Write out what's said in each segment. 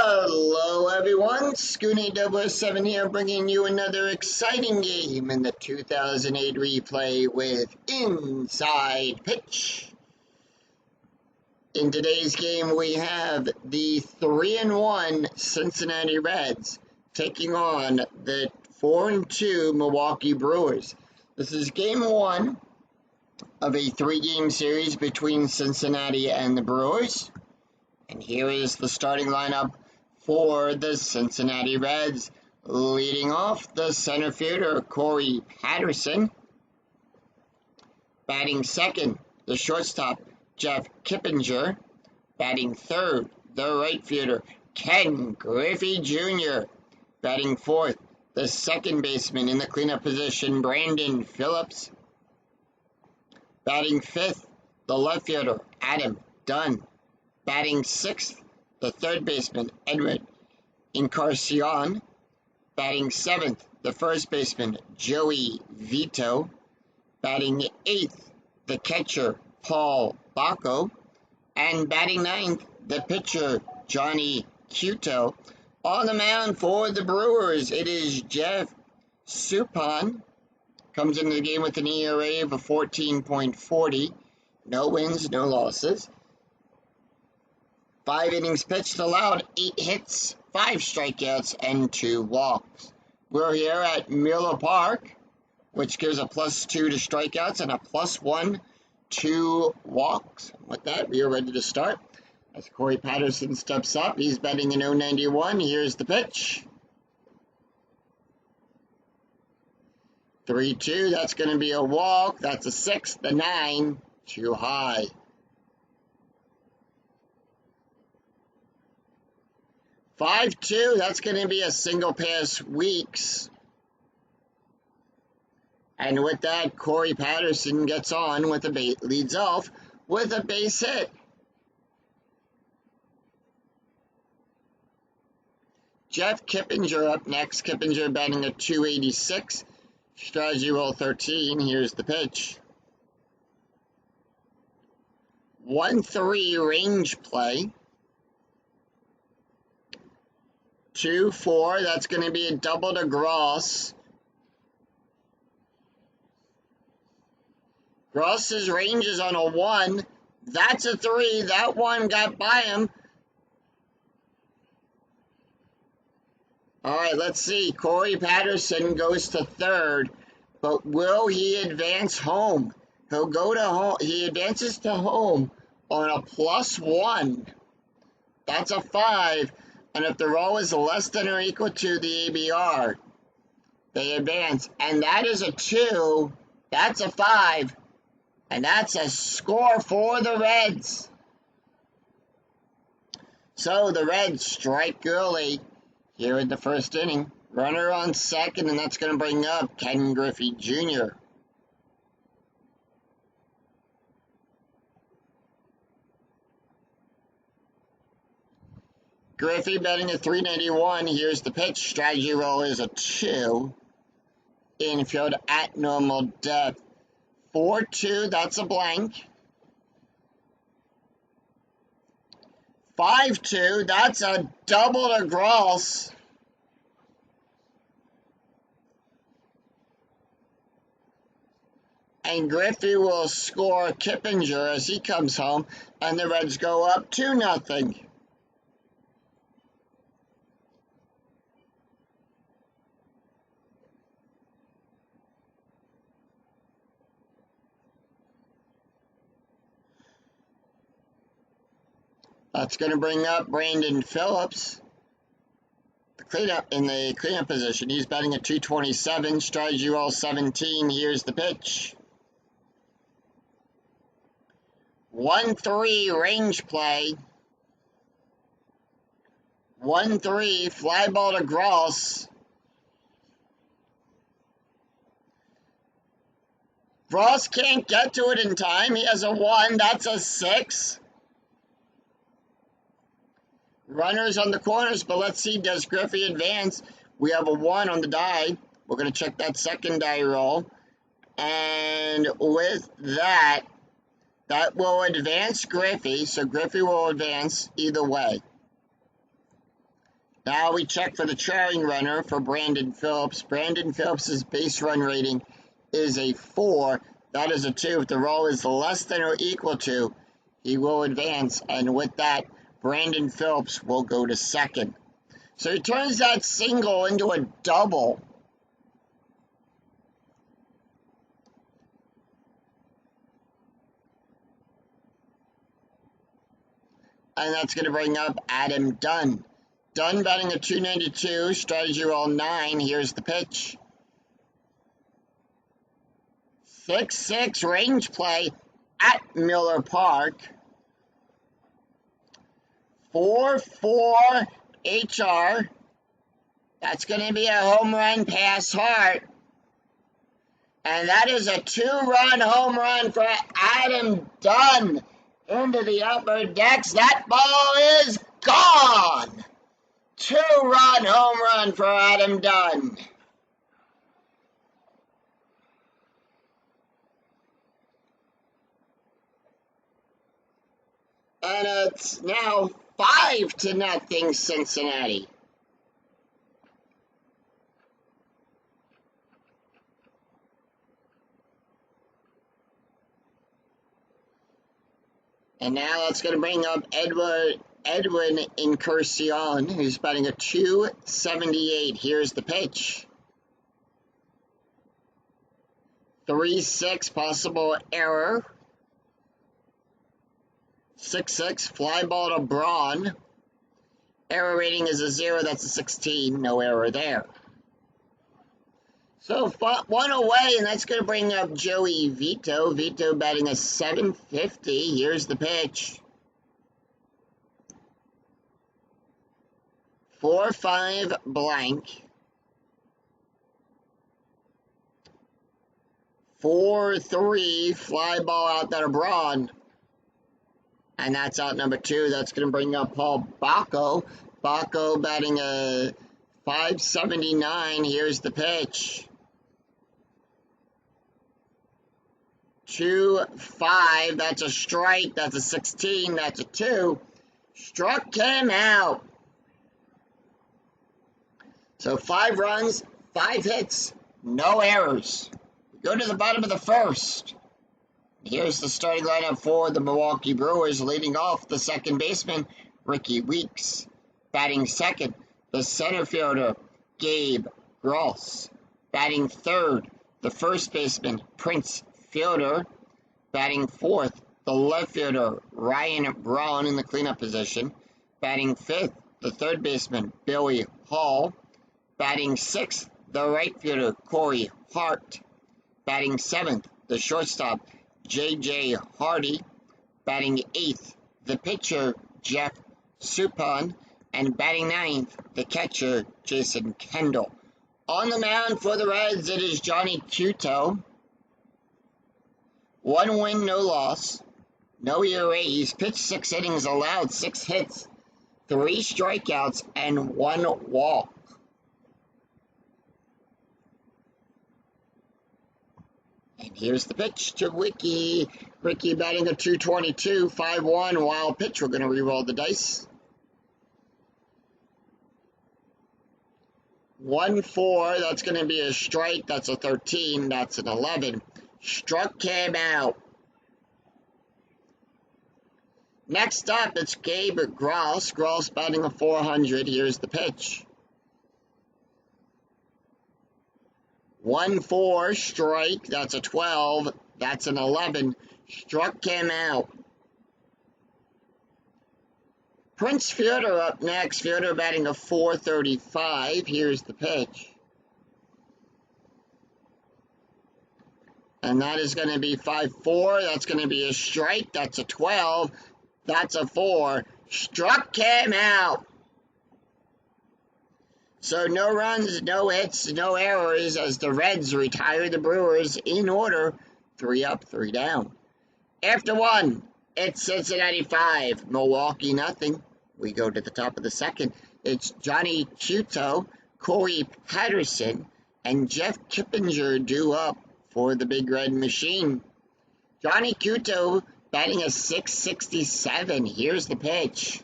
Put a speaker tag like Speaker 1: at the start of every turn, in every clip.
Speaker 1: Hello everyone, Scooney007 here bringing you another exciting game in the 2008 replay with Inside Pitch. In today's game we have the 3-1 Cincinnati Reds taking on the 4-2 Milwaukee Brewers. This is game one of a 3-game series between Cincinnati and the Brewers. And here is the starting lineup for the Cincinnati Reds. Leading off, the center fielder, Corey Patterson. Batting second, the shortstop, Jeff Kippinger. Batting third, the right fielder, Ken Griffey Jr. Batting fourth, the second baseman in the cleanup position, Brandon Phillips. Batting fifth, the left fielder, Adam Dunn. Batting sixth, the third baseman, Edward Encarnacion. Batting seventh, the first baseman, Joey Vito. Batting eighth, the catcher, Paul Bacco. And batting ninth, the pitcher, Johnny Cueto. On the mound for the Brewers, it is Jeff Suppan. Comes into the game with an ERA of a 14.40. No wins, no losses. 5 innings pitched, allowed 8 hits, 5 strikeouts, and 2 walks. We're here at Miller Park, which gives a +2 to strikeouts and a +1 to walks. With that, we are ready to start. As Corey Patterson steps up, he's batting an .091. Here's the pitch. 3-2, that's going to be a walk. That's a 6, the 9, too high. 5-2, that's going to be a single pass Weeks. And with that, Corey Patterson gets on with leads off with a base hit. Jeff Kippinger up next. Kippinger batting a .286. Strategy roll 13. Here's the pitch. 1-3 range play. 2-4, that's going to be a double to Gross. Gross's range is on a 1. That's a 3. That one got by him. All right, let's see. Corey Patterson goes to third, but will he advance home? He'll go to home. He advances to home on a +1. That's a 5. And if the roll is less than or equal to the ABR, they advance. And that is a 2. That's a 5. And that's a score for the Reds. So the Reds strike early here in the first inning. Runner on second, and that's going to bring up Ken Griffey Jr. Griffey batting a .391. Here's the pitch. Strategy roll is a 2. Infield at normal depth. 4-2, that's a blank. 5-2, that's a double to Gross. And Griffey will score Kippinger as he comes home, and the Reds go up 2-0. That's going to bring up Brandon Phillips. In the cleanup position. He's batting a .227. Strategy roll 17. Here's the pitch. 1-3 range play. 1-3 fly ball to Gross. Gross can't get to it in time. He has a 1. That's a 6. Runners on the corners, but let's see, does Griffey advance? We have a 1 on the die. We're going to check that second die roll. And with that, that will advance Griffey, so Griffey will advance either way. Now we check for the trailing runner for Brandon Phillips. Brandon Phillips' base run rating is a 4. That is a 2. If the roll is less than or equal to, he will advance. And with that, Brandon Phillips will go to second. So he turns that single into a double. And that's going to bring up Adam Dunn. Dunn batting a 292, strategy roll 9. Here's the pitch. 6-6 range play at Miller Park. 4-4 HR. That's going to be a home run past Hart. And that is a 2-run home run for Adam Dunn into the upper decks. That ball is gone. 2-run home run for Adam Dunn. And it's now 5-0 Cincinnati. And now that's going to bring up Edwin Incursion, who's batting a 278. Here's the pitch. 3-6 possible error. 6-6 fly ball to Braun. Error rating is a 0. That's a 16. No error there. So 1 away, and that's going to bring up Joey Vito. Vito batting a 750. Here's the pitch. 4-5 blank. 4-3 fly ball out there to Braun. And that's out number 2. That's going to bring up Paul Bacco. Bacco batting a 579. Here's the pitch. 2-5. That's a strike. That's a 16. That's a 2. Struck him out. So 5 runs, 5 hits, no errors. Go to the bottom of the first. Here's the starting lineup for the Milwaukee Brewers. Leading off, the second baseman, Ricky Weeks. Batting second, the center fielder, Gabe Gross. Batting third, the first baseman, Prince Fielder. Batting fourth, the left fielder, Ryan Braun in the cleanup position. Batting fifth, the third baseman, Billy Hall. Batting sixth, the right fielder, Corey Hart. Batting seventh, the shortstop, J.J. Hardy. Batting eighth, the pitcher, Jeff Suppan. And batting ninth, the catcher, Jason Kendall. On the mound for the Reds, it is Johnny Cueto. 1 win, no loss. No ERA. He's pitched 6 innings, allowed 6 hits, 3 strikeouts, and 1 walk. And here's the pitch to Ricky. Ricky batting a 222, 5-1, wild pitch. We're going to re-roll the dice. 1-4, that's going to be a strike. That's a 13. That's an 11. Struck him out. Next up, it's Gabe Gross. Gross batting a 400. Here's the pitch. 1-4, strike. That's a 12. That's an 11. Struck him out. Prince Fielder up next. Fielder batting a 435. Here's the pitch. And that is going to be 5-4. That's going to be a strike. That's a 12. That's a 4. Struck him out. So no runs, no hits, no errors as the Reds retire the Brewers in order. 3 up, 3 down. After 1, it's Cincinnati 5, Milwaukee nothing. We go to the top of the second. It's Johnny Cueto, Corey Patterson, and Jeff Kippinger due up for the Big Red Machine. Johnny Cueto batting a 667. Here's the pitch.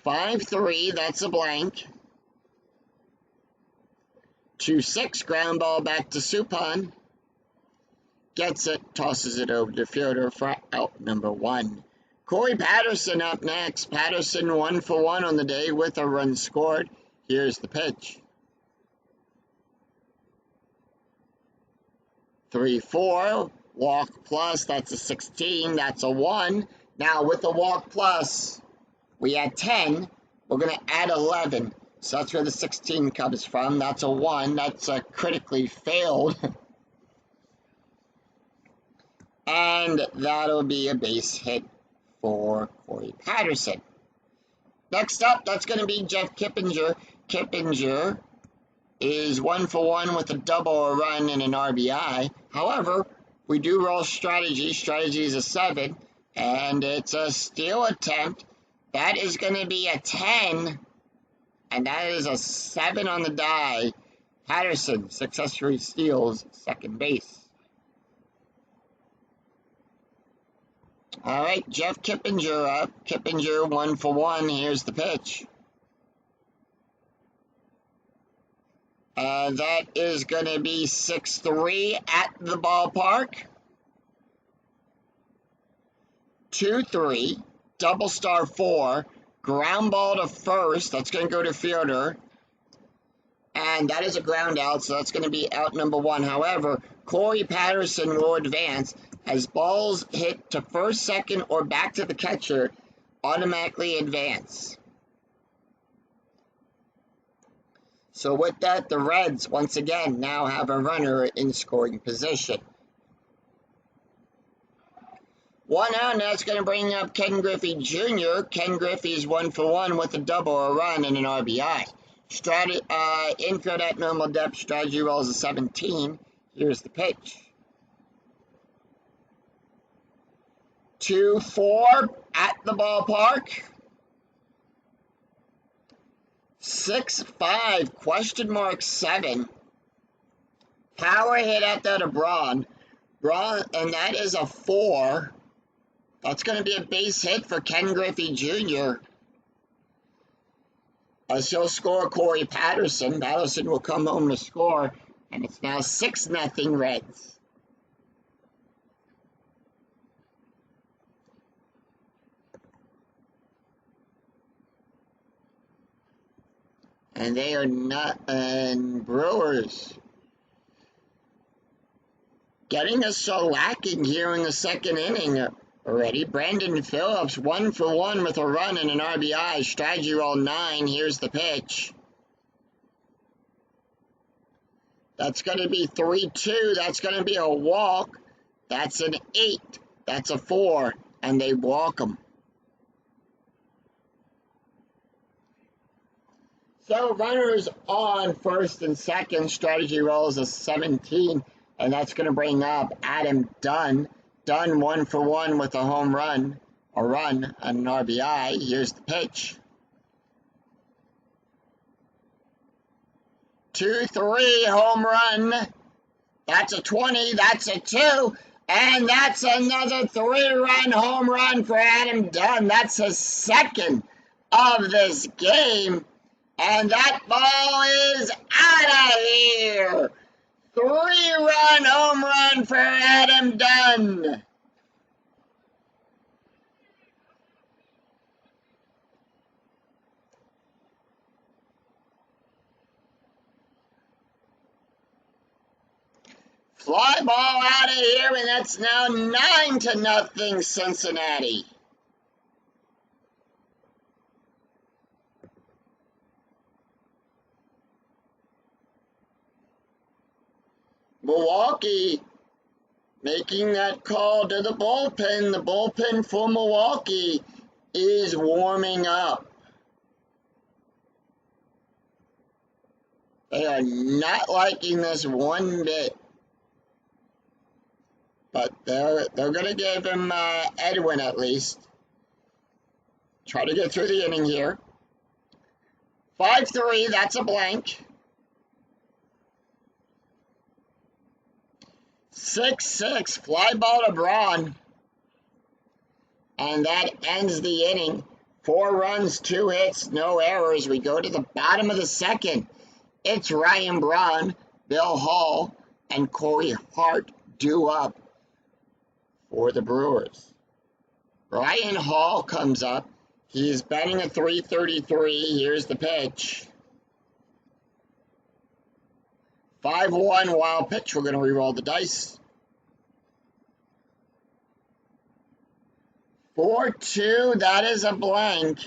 Speaker 1: 5-3, that's a blank. 2-6, ground ball back to Suppan. Gets it, tosses it over to fielder for out number 1. Corey Patterson up next. Patterson 1 for 1 on the day with a run scored. Here's the pitch. 3-4, walk plus, that's a 16, that's a 1. Now with the walk plus, we had 10, we're going to add 11. So that's where the 16 comes from. That's a 1, that's a critically failed. And that'll be a base hit for Corey Patterson. Next up, that's going to be Jeff Kippinger. Kippinger is 1 for 1 with a double, a run, and an RBI. However, we do roll strategy. Strategy is a 7, and it's a steal attempt. That is going to be a 10, and that is a 7 on the die. Patterson successfully steals second base. All right, Jeff Kippinger up. Kippinger 1 for 1. Here's the pitch. That is going to be 6-3 at the ballpark. 2-3, double star 4, ground ball to first. That's going to go to fielder. And that is a ground out, so that's going to be out number 1. However, Corey Patterson will advance as balls hit to first, second, or back to the catcher automatically advance. So with that, the Reds, once again, now have a runner in scoring position. 1 out, now it's going to bring up Ken Griffey Jr. Ken Griffey is 1 for 1 with a double, a run, and an RBI. Infield at normal depth, strategy rolls a 17. Here's the pitch. 2-4 at the ballpark. 6-5, question mark 7. Power hit at that of Braun, and that is a 4. That's going to be a base hit for Ken Griffey Jr. As he'll score Corey Patterson. Patterson will come home to score, and it's now 6-0 Reds. And they are not, and Brewers getting us so lacking here in the second inning already. Brandon Phillips 1 for 1 with a run and an RBI. Strategy roll 9. Here's the pitch. That's going to be 3-2. That's going to be a walk. That's an 8. That's a 4. And they walk him. So runners on first and second. Strategy rolls a 17. And that's going to bring up Adam Dunn. Dunn 1 for 1 with a home run, a run, and an RBI. Here's the pitch. 2-3 home run. That's a 20. That's a 2. And that's another 3-run home run for Adam Dunn. That's his second of this game. And that ball is out of here. 3-run home run for Adam Dunn. Fly ball out of here, and that's now 9-0 Cincinnati. Milwaukee making that call to the bullpen. The bullpen for Milwaukee is warming up. They are not liking this one bit. But they're going to give him Edwin at least. Try to get through the inning here. 5-3, that's a blank. 6-6, fly ball to Braun. And that ends the inning. 4 runs, 2 hits, no errors. We go to the bottom of the second. It's Ryan Braun, Bill Hall, and Corey Hart due up for the Brewers. Ryan Hall comes up. He's batting a .333. Here's the pitch. 5-1 wild pitch. We're going to re-roll the dice. 4-2. That is a blank.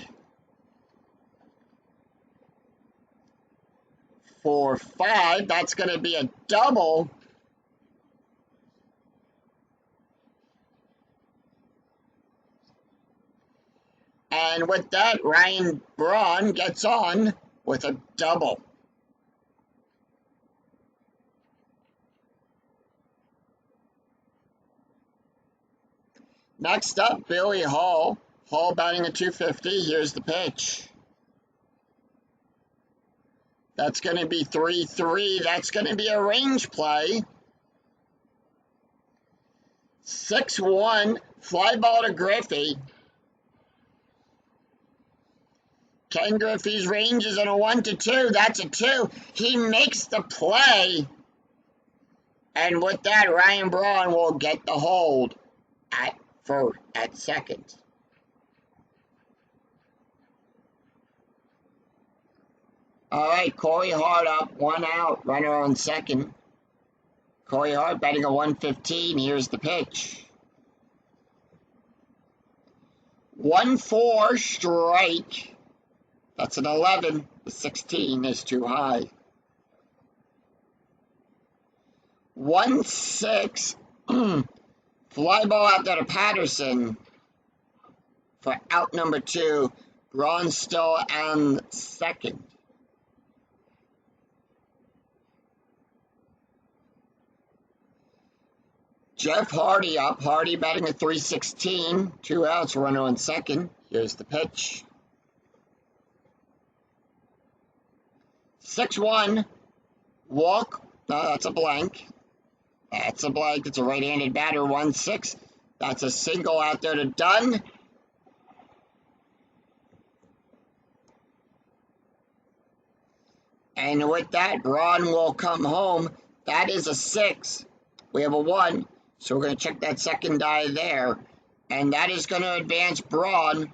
Speaker 1: 4-5. That's going to be a double. And with that, Ryan Braun gets on with a double. Next up, Billy Hall. Hall batting a .250. Here's the pitch. That's going to be 3-3. That's going to be a range play. 6-1. Fly ball to Griffey. Ken Griffey's range is on a 1-2. That's a 2. He makes the play. And with that, Ryan Braun will get the hold at second. All right, Corey Hart up, 1 out, runner on second. Corey Hart batting a .115. Here's the pitch. 1-4 strike. That's an 11. The 16 is too high. 1-6. Fly ball out there to Patterson for out number 2. Braun still on second. Jeff Hardy up. Hardy batting a .316. 2 outs, runner on second. Here's the pitch. 6-1. Walk. No, that's a blank. That's a blank. It's a right-handed batter. 1-6. That's a single out there to Dunn. And with that, Braun will come home. That is a 6. We have a 1. So we're going to check that second die there. And that is going to advance Braun.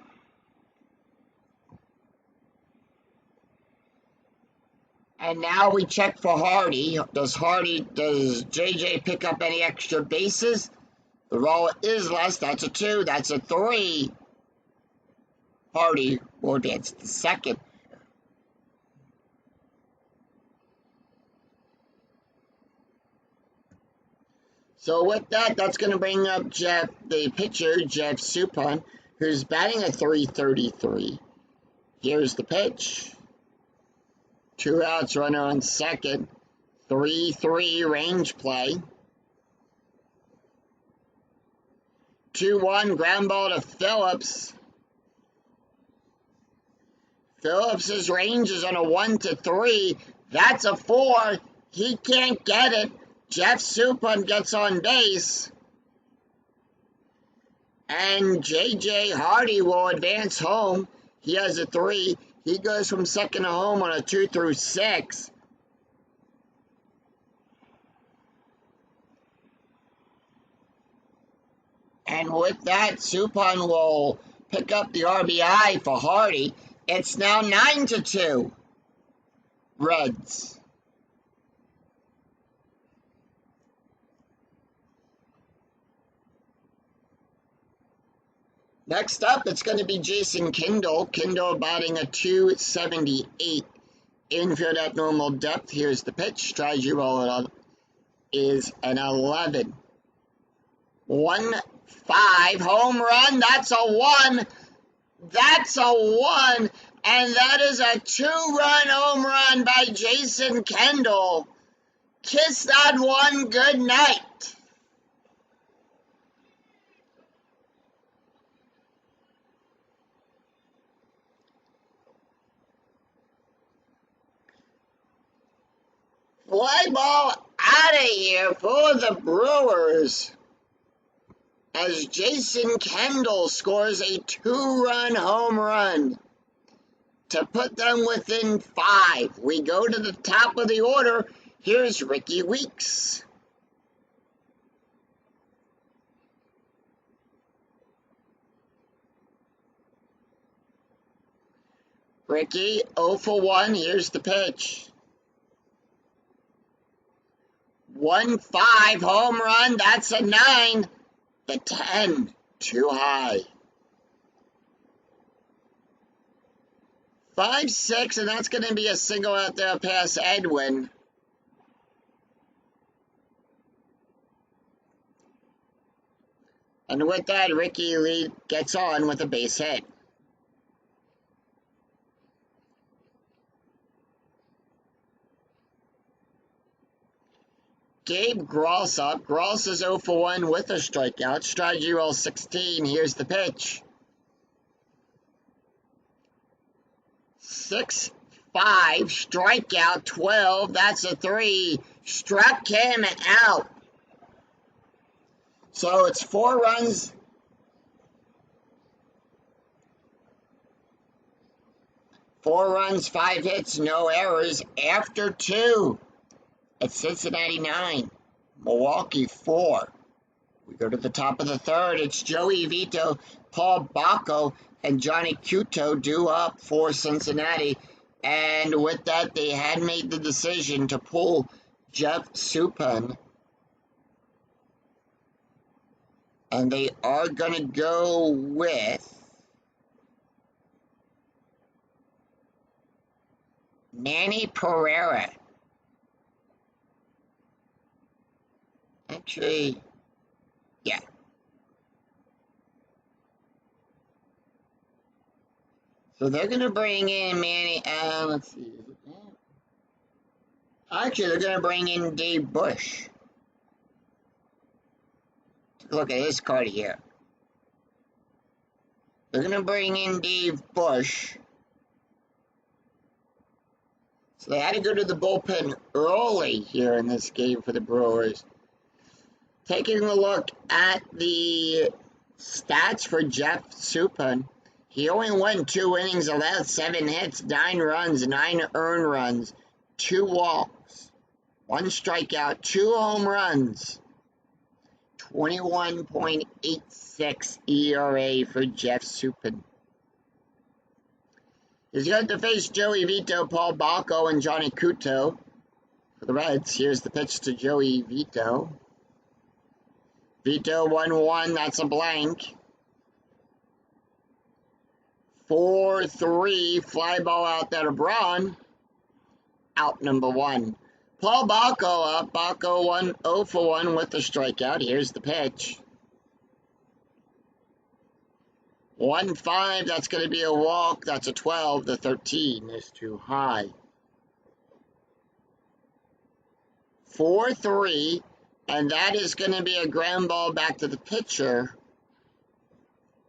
Speaker 1: And now we check for Hardy. Does JJ pick up any extra bases? The roll is less. That's a 2. That's a 3. Hardy will advance to second. So with that, that's going to bring up the pitcher, Jeff Suppan, who's batting a .333. Here's the pitch. 2 outs, runner on second. 3-3 range play. 2-1 ground ball to Phillips. Phillips's range is on a 1-3. That's a 4. He can't get it. Jeff Suppan gets on base. And J.J. Hardy will advance home. He has a 3. He goes from second to home on a 2-6. And with that, Suppan will pick up the RBI for Hardy. It's now 9-2. Reds. Next up, it's going to be Jason Kindle. Kindle batting a .278. Infield at normal depth. Here's the pitch. Tries you roll it up. Is an 11. 1-5. Home run. That's a 1. That's a 1. And that is a 2-run home run by Jason Kendall. Kiss that one good night. Fly ball out of here for the Brewers. as Jason Kendall scores a 2-run home run to put them within 5. We go to the top of the order. Here's Ricky Weeks. Ricky, 0 for 1. Here's the pitch. 1-5 home run. That's a 9. The 10, too high. 5-6, and that's going to be a single out there past Edwin. And with that, Ricky Lee gets on with a base hit. Gabe Gross up. Gross is 0 for 1 with a strikeout. Strategy roll 16. Here's the pitch. 6-5. Strikeout 12. That's a 3. Struck him out. So it's 4 runs. 4 runs, 5 hits, no errors after 2. It's Cincinnati 9, Milwaukee 4. We go to the top of the third. It's Joey Vito, Paul Bacco, and Johnny Cueto due up for Cincinnati. And with that, they had made the decision to pull Jeff Suppan. And they are going to go with Manny Pereira. Actually, yeah. So they're going to bring in Manny, let's see. Is it that? Actually, they're going to bring in Dave Bush. Take a look at his card here. They're going to bring in Dave Bush. So they had to go to the bullpen early here in this game for the Brewers. Taking a look at the stats for Jeff Suppan, he only went 2 innings, allowed 7 hits, 9 runs, 9 earned runs, 2 walks, 1 strikeout, 2 home runs, 21.86 ERA for Jeff Suppan. He's going to face Joey Vito, Paul Bacco, and Johnny Cueto for the Reds. Here's the pitch to Joey Vito. Vito 1-1, that's a blank. 4-3, fly ball out there to Braun. Out number 1. Paul Bacco up. Bacco 0 for 1 with the strikeout. Here's the pitch. 1-5, that's going to be a walk. That's a 12. The 13 is too high. 4-3. And that is going to be a ground ball back to the pitcher.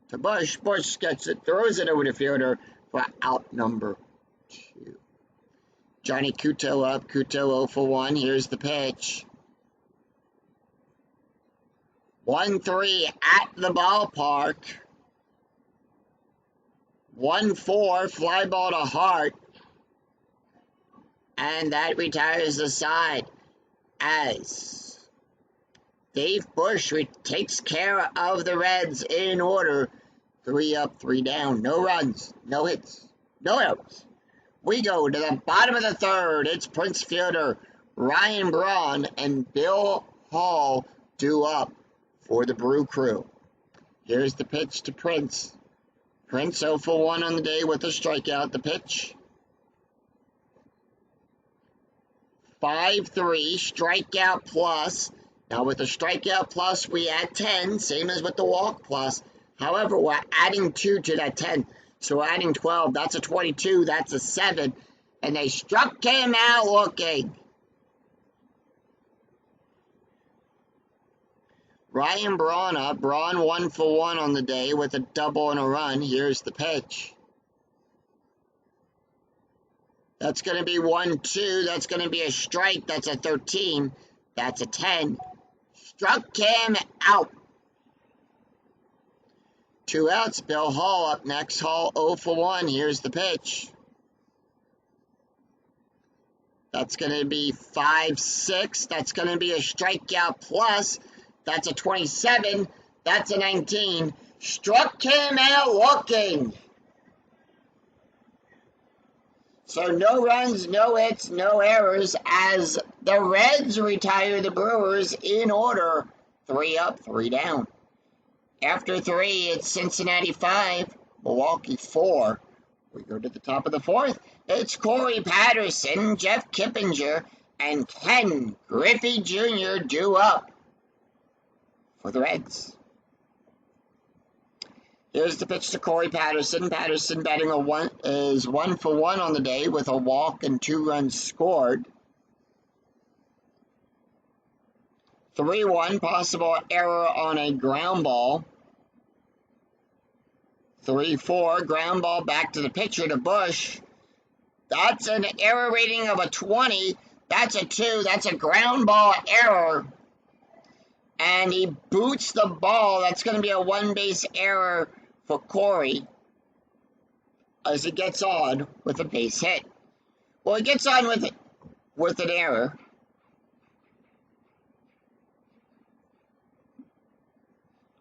Speaker 1: To Bush. Bush gets it, throws it over the fielder for out number 2. Johnny Cueto up. Cueto 0 for 1. Here's the pitch. 1-3 at the ballpark. 1-4, fly ball to Hart. And that retires the side as Dave Bush takes care of the Reds in order. 3 up, 3 down. No runs, no hits, no errors. We go to the bottom of the third. It's Prince fielder Ryan Braun and Bill Hall due up for the Brew Crew. Here's the pitch to Prince. Prince 0 for 1 on the day with a strikeout. The pitch. 5-3, strikeout plus. Now with the strikeout plus, we add 10, same as with the walk plus. However, we're adding 2 to that 10. So we're adding 12. That's a 22. That's a 7. And they struck him out looking. Ryan Braun up. Braun 1 for 1 on the day with a double and a run. Here's the pitch. That's going to be 1-2. That's going to be a strike. That's a 13. That's a 10. Struck him out. 2 outs. Bill Hall up next. Hall 0 for 1. Here's the pitch. That's going to be 5-6. That's going to be a strikeout plus. That's a 27. That's a 19. Struck him out looking. So no runs, no hits, no errors as the Reds retire the Brewers in order. 3 up, 3 down. After 3, it's Cincinnati 5, Milwaukee 4. We go to the top of the 4th. It's Corey Patterson, Jeff Kippinger, and Ken Griffey Jr. due up for the Reds. Here's the pitch to Corey Patterson. Patterson batting is 1 for 1 on the day with a walk and 2 runs scored. 3-1, possible error on a ground ball. 3-4, ground ball back to the pitcher to Bush. That's an error rating of a 20. That's a 2. That's a ground ball error. And he boots the ball. That's going to be a 1-base error for Corey as he gets on with a base hit. Well, he gets on with an error.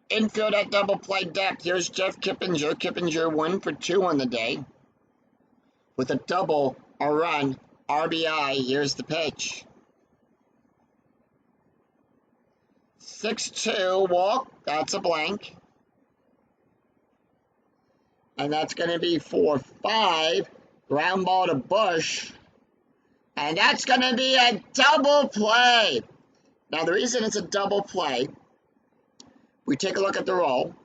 Speaker 1: Infield at double play depth. Here's Jeff Kippinger. Kippinger 1 for 2 on the day with a double, a run, RBI. Here's the pitch. 6-2 walk. That's a blank. And that's going to be 4-5. Ground ball to Bush. And that's going to be a double play. Now, the reason it's a double play, we take a look at the roll.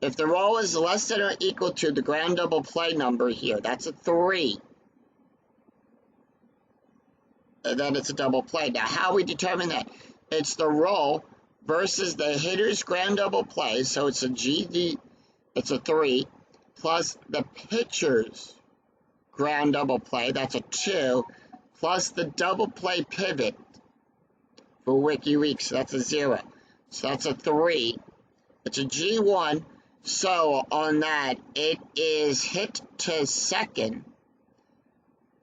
Speaker 1: If the roll is less than or equal to the ground double play number here, that's a 3. And then it's a double play. Now, how we determine that? It's the roll versus the hitter's ground double play. So it's a GD, it's a 3, plus the pitcher's ground double play. That's a 2, plus the double play pivot for WikiWeeks. So that's a 0. So that's a 3. It's a G1. So on that, it is hit to second.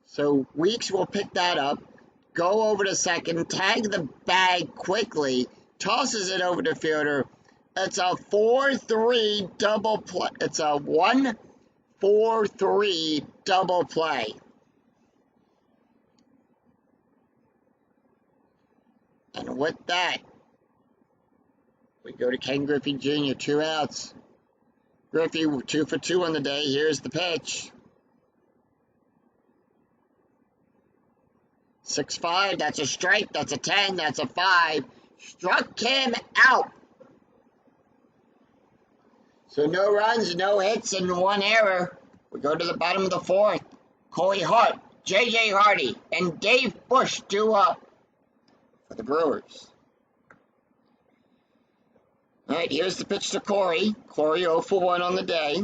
Speaker 1: So Weeks will pick that up, go over to second, tag the bag quickly, tosses it over to fielder. It's a 4-3 double play. It's a 1-4-3 double play. And with that, we go to Ken Griffey Jr., 2 outs. Griffey 2 for 2 on the day. Here's the pitch. 6-5, that's a strike, that's a 10, that's a 5. Struck him out. So no runs, no hits, and 1 error. We go to the bottom of the 4th. Corey Hart, J.J. Hardy, and Dave Bush due up for the Brewers. All right, here's the pitch to Corey. Corey 0 for 1 on the day.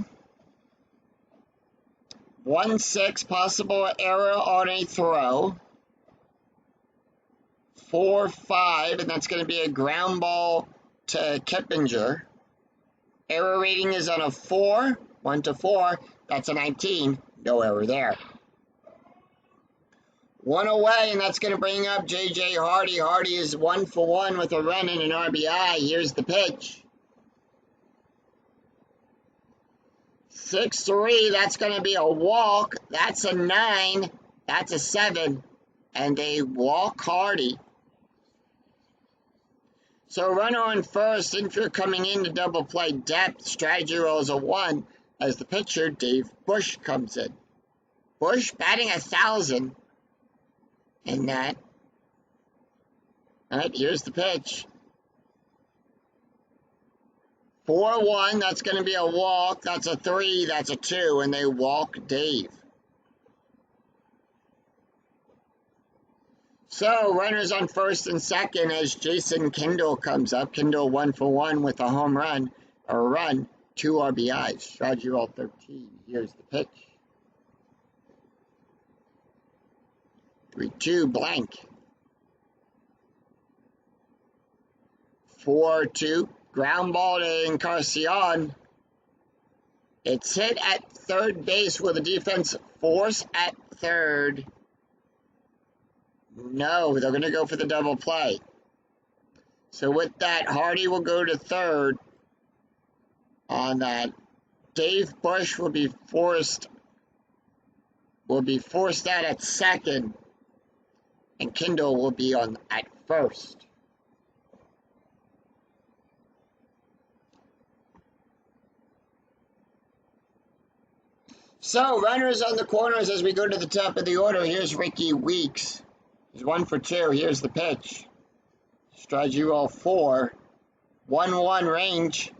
Speaker 1: 1-6, possible error on a throw. 4-5, and that's going to be a ground ball to Kippinger. Error rating is on a 4, 1-4. That's a 19. No error there. 1 away, and that's going to bring up J.J. Hardy. Hardy is 1 for 1 with a run and an RBI. Here's the pitch. 6-3, that's going to be a walk. That's a 9. That's a 7. And they walk Hardy. So runner on first, infield coming in to double play depth. Strategy rolls a 1 as the pitcher, Dave Bush, comes in. Bush batting 1,000 in that. All right, here's the pitch. 4-1, that's going to be a walk. That's a 3, that's a 2, and they walk Dave. So, runners on first and second as Jason Kendall comes up. Kendall 1 for 1 with a home run, or a run, 2 RBIs. Strategy roll 13. Here's the pitch. 3-2 blank. 4-2 ground ball to Encarnacion. It's hit at third base. Will the defense force at third? No, they're going to go for the double play. So with that, Hardy will go to third on that. Dave Bush will be forced out at second, and Kendall will be on at first. So, runners on the corners as we go to the top of the order. Here's Ricky Weeks. He's 1 for 2. Here's the pitch. Strategy roll 4. 1-1 range.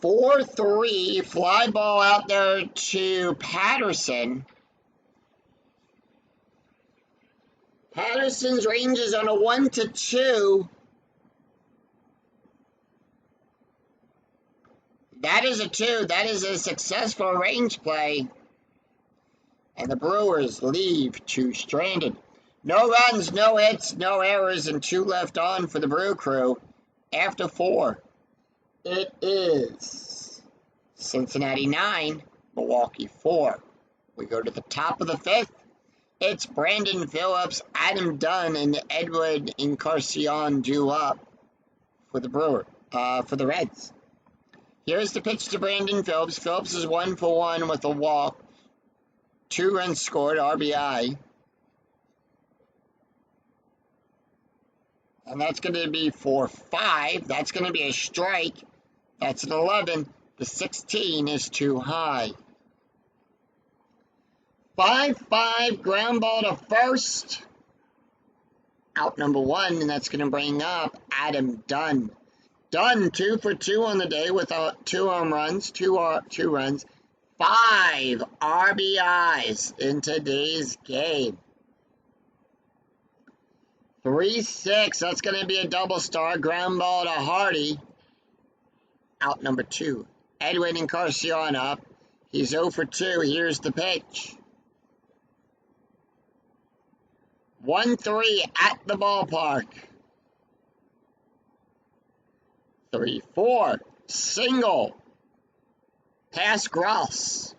Speaker 1: 4-3. Fly ball out there to Patterson. Patterson's range is on a 1-2. That is a 2. That is a successful range play. And the Brewers leave 2 stranded. No runs, no hits, no errors, and 2 left on for the Brew Crew. After 4, it is Cincinnati 9, Milwaukee 4. We go to the top of the 5th. It's Brandon Phillips, Adam Dunn, and Edward Encarnacion due up for the Reds. Here's the pitch to Brandon Phillips. Phillips is 1 for 1 with a walk. 2 runs scored, RBI. And that's going to be for 5. That's going to be a strike. That's an 11. The 16 is too high. 5-5, ground ball to first. Out number 1, and that's going to bring up Adam Dunn. Dunn 2 for 2 on the day with 2 home runs, 2 runs, 5 RBIs in today's game. 3-6, that's going to be a double star. Ground ball to Hardy. Out number 2. Edwin Encarnacion up. He's 0 for 2. Here's the pitch. 1-3 at the ballpark. 3-4. Single. Past Gross.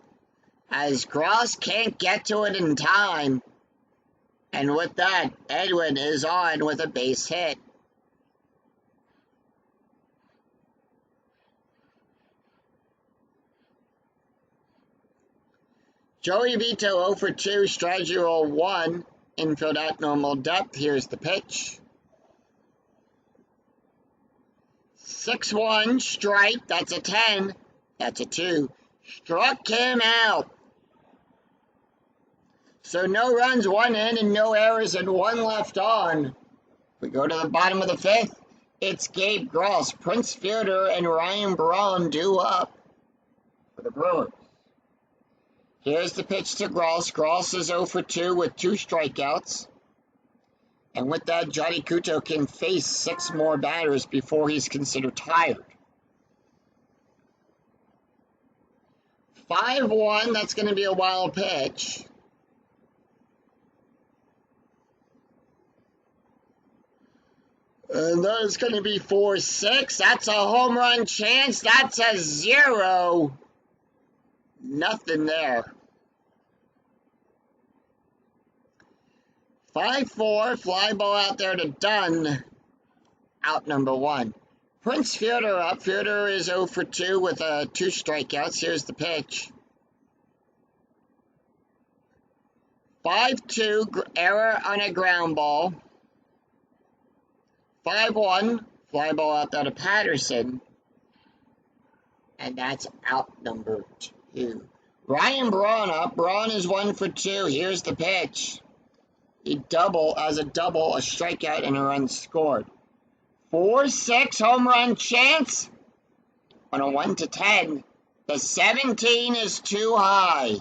Speaker 1: As Gross can't get to it in time. And with that, Edwin is on with a base hit. Joey Vito 0 for 2. Strategy roll 1. Infield at normal depth. Here's the pitch. 6-1, strike, that's a 10, that's a 2. Struck him out. So no runs, 1 in, and no errors, and 1 left on. We go to the bottom of the 5th. It's Gabe Gross, Prince Fielder, and Ryan Braun due up for the Brewers. Here's the pitch to Gross. Gross is 0 for 2 with 2 strikeouts. And with that, Johnny Cueto can face 6 more batters before he's considered tired. 5-1, that's going to be a wild pitch. And that's going to be 4-6. That's a home run chance. That's a 0. Nothing there. 5-4, fly ball out there to Dunn. Out number 1. Prince Fielder up. Fielder is 0 for 2 with 2 strikeouts. Here's the pitch. 5-2, error on a ground ball. 5-1, fly ball out there to Patterson. And that's out number 2. Ryan Braun up. Braun is 1 for 2. Here's the pitch. A double, a strikeout, and a run scored. 4-6 home run chance on a 1-10. The 17 is too high.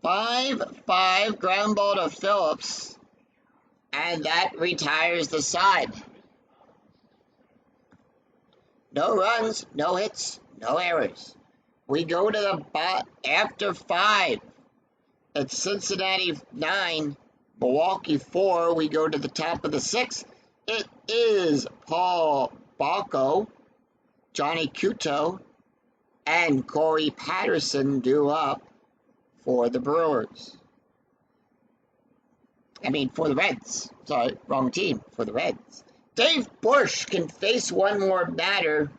Speaker 1: 5-5 ground ball to Phillips, and that retires the side. No runs, no hits, no errors. We go to the after 5. It's Cincinnati 9, Milwaukee 4. We go to the top of the 6th. It is Paul Balco, Johnny Cueto, and Corey Patterson due up for the Brewers. For the Reds. Sorry, wrong team. For the Reds. Dave Bush can face one more batter.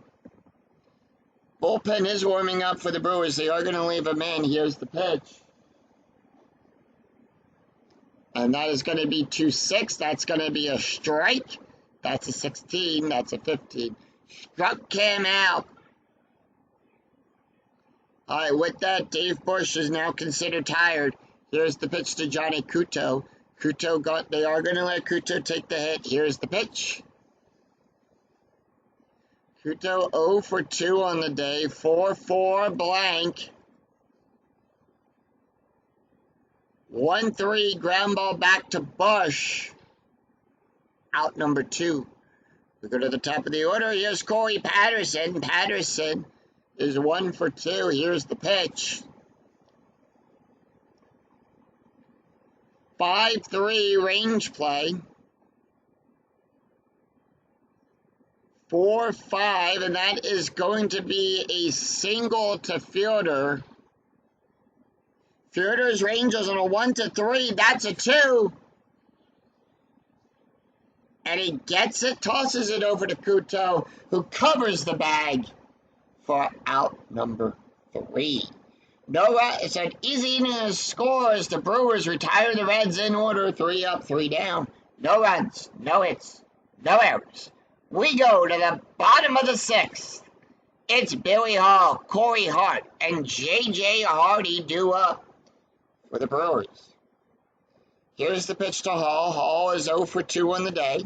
Speaker 1: Bullpen is warming up for the Brewers. They are going to leave him in. Here's the pitch. And that is going to be 2-6. That's going to be a strike. That's a 16. That's a 15. Struck him out. All right, with that, Dave Bush is now considered tired. Here's the pitch to Johnny Cueto. They are going to let Cueto take the hit. Here's the pitch. Cueto 0 for 2 on the day. 4-4 blank. 1-3 ground ball back to Bush. Out number 2. We go to the top of the order. Here's Corey Patterson. Patterson is 1 for 2. Here's the pitch. 5-3 range play. 4-5, and that is going to be a single to Fielder. Fielder's range is on a 1-3. That's a 2. And he gets it, tosses it over to Cueto, who covers the bag for out number 3. It's an easy inning of scores. The Brewers retire the Reds in order, 3 up, 3 down. No runs, no hits, no errors. We go to the bottom of the 6th. It's Billy Hall, Corey Hart, and J.J. Hardy due up for the Brewers. Here's the pitch to Hall. Hall is 0 for 2 on the day.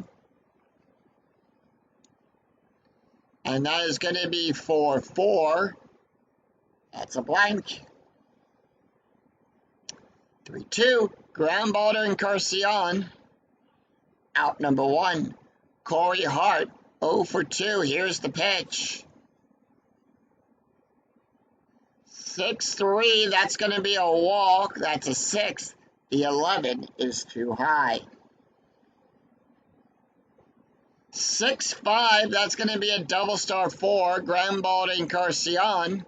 Speaker 1: And that is going to be 4-4. That's a blank. 3-2. Ground ball to Encarnacion. Out number 1. Corey Hart, 0 for 2. Here's the pitch. 6-3. That's going to be a walk. That's a 6. The 11 is too high. 6-5. That's going to be a double star 4. Ground ball to Encarnacion.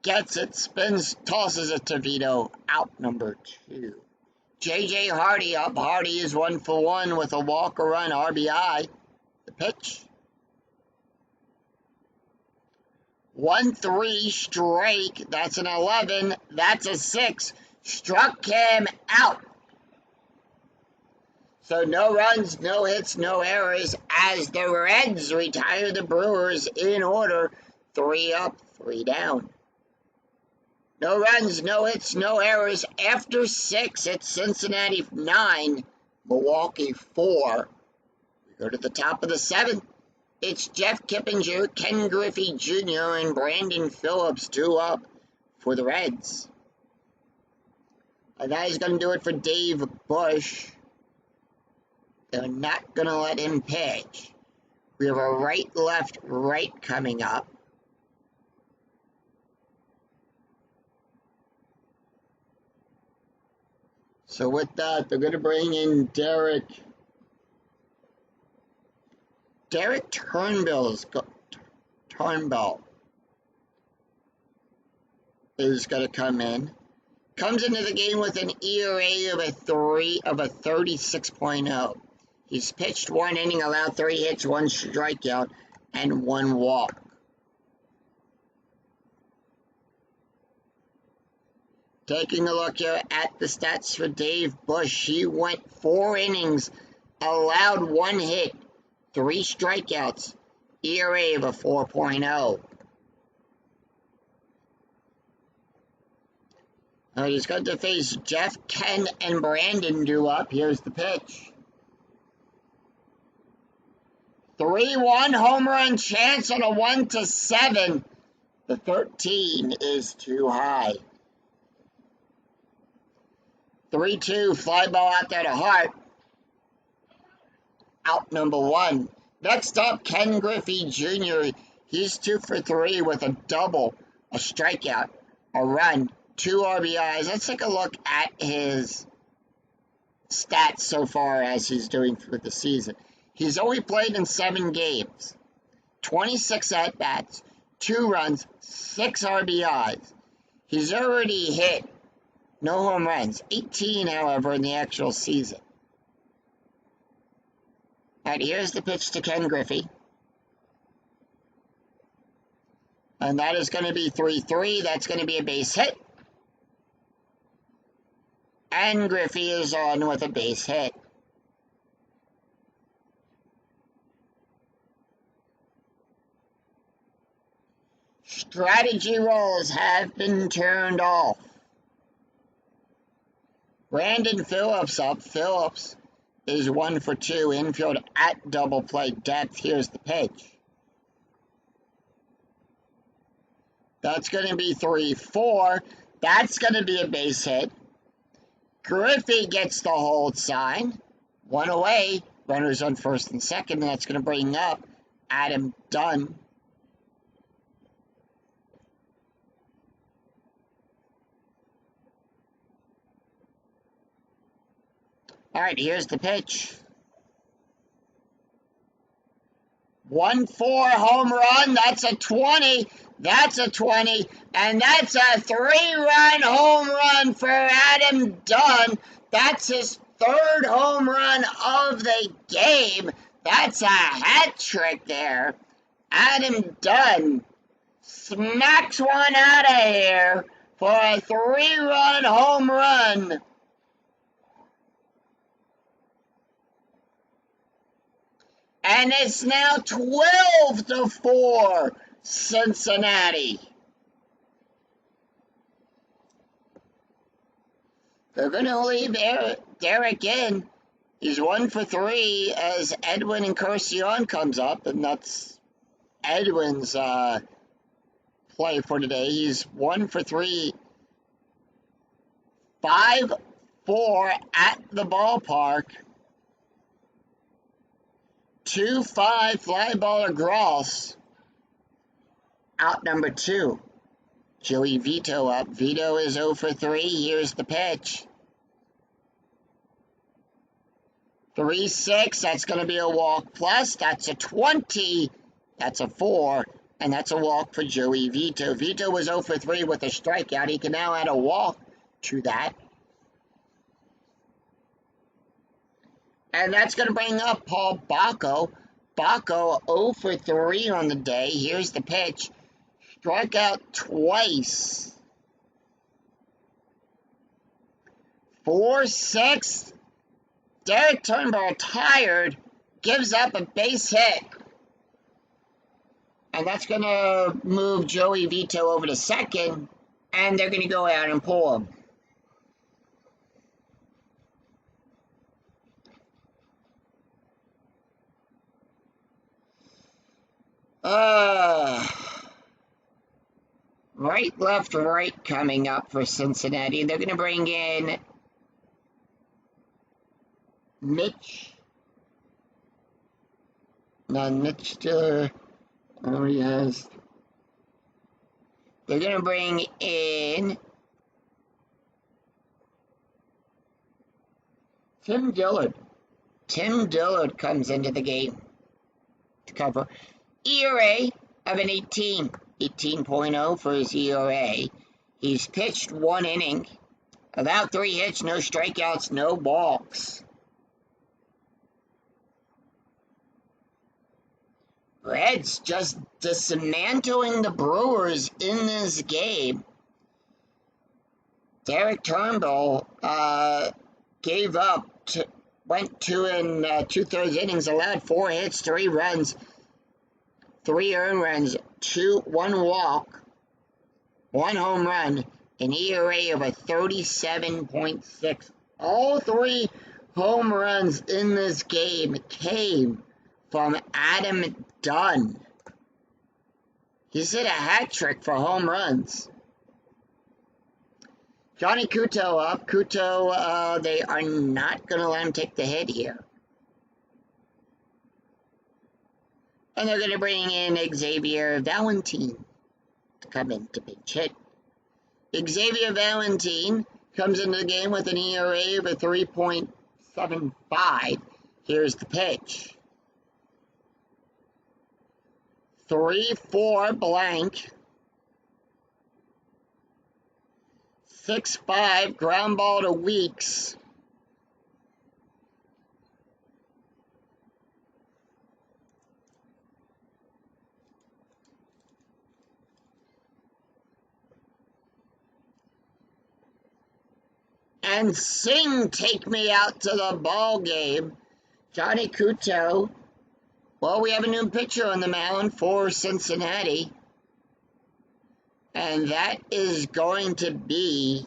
Speaker 1: Gets it, spins, tosses it to Vito. Out number 2. J.J. Hardy up. Hardy is 1 for 1 with a walk or run RBI. The pitch. 1-3 strike. That's an 11. That's a 6. Struck him out. So no runs, no hits, no errors as the Reds retire the Brewers in order. 3 up, 3 down. No runs, no hits, no errors. After 6, it's Cincinnati 9, Milwaukee 4. We go to the top of the 7th. It's Jeff Kippinger, Ken Griffey Jr., and Brandon Phillips due up for the Reds. And that is going to do it for Dave Bush. They're not going to let him pitch. We have a right, left, right coming up. So with that, they're going to bring in Derek Turnbull is going to come in. Comes into the game with an ERA of a 36.0. He's pitched 1 inning, allowed 3 hits, 1 strikeout, and 1 walk. Taking a look here at the stats for Dave Bush, he went 4 innings, allowed 1 hit, 3 strikeouts, ERA of a 4.0. He's got to face Jeff, Ken, and Brandon due up. Here's the pitch. 3-1 home run chance on a 1-7. The 13 is too high. 3-2 fly ball out there to Hart. Out number 1. Next up, Ken Griffey Jr. He's 2 for 3 with a double, a strikeout, a run, 2 RBIs. Let's take a look at his stats so far as he's doing for the season. He's only played in 7 games, 26 at-bats, 2 runs, 6 RBIs. He's already hit no home runs, 18, however, in the actual season. All right, here's the pitch to Ken Griffey. And that is going to be 3-3. That's going to be a base hit. And Griffey is on with a base hit. Strategy rolls have been turned off. Brandon Phillips up. Phillips is 1 for 2. Infield at double play depth. Here's the pitch. That's going to be 3-4. That's going to be a base hit. Griffey gets the hold sign. 1 away. Runners on first and second. And that's going to bring up Adam Dunn. All right, here's the pitch. 1-4 home run. That's a 20. That's a 20. And that's a 3-run home run for Adam Dunn. That's his 3rd home run of the game. That's a hat trick there. Adam Dunn smacks one out of here for a 3-run home run. And it's now 12-4, Cincinnati. They're going to leave Derek in. He's 1 for 3 as Edwin Encarnacion comes up, and that's Edwin's play for today. He's 1 for 3, 5-4 at the ballpark. 2-5 fly ball across. Out number 2. Joey Vito up. Vito is 0 for 3. Here's the pitch. 3-6. That's going to be a walk plus. That's a 20. That's a 4. And that's a walk for Joey Vito. Vito was 0 for 3 with a strikeout. He can now add a walk to that. And that's going to bring up Paul Bacco. Bacco 0 for 3 on the day. Here's the pitch. Struck out twice. 4-6. Derek Turnbull tired. Gives up a base hit. And that's going to move Joey Vito over to second. And they're going to go out and pull him. Right, left, right coming up for Cincinnati. They're going to bring in Mitch. Not Mitch Stiller. Oh, he has. They're going to bring in Tim Dillard. Tim Dillard comes into the game to cover. ERA of an 18. 18.0 for his ERA. He's pitched 1 inning. About 3 hits, no strikeouts, no walks. Reds just dismantling the Brewers in this game. Derek Turnbull gave up, went 2 and 2/3 innings, allowed 4 hits, 3 runs, 3 earned runs, 1 walk, 1 home run, an ERA of a 37.6. All 3 home runs in this game came from Adam Dunn. He's hit a hat trick for home runs. Johnny Cueto up. Cueto, they are not going to let him take the hit here. And they're going to bring in Xavier Valentin to come in to pinch hit. Xavier Valentin comes into the game with an ERA of a 3.6. 7-5. Here's the pitch. 3-4 blank. 6-5 ground ball to Weeks. And sing Take Me Out to the Ball Game. Johnny Cueto. Well, we have a new pitcher on the mound for Cincinnati. And that is going to be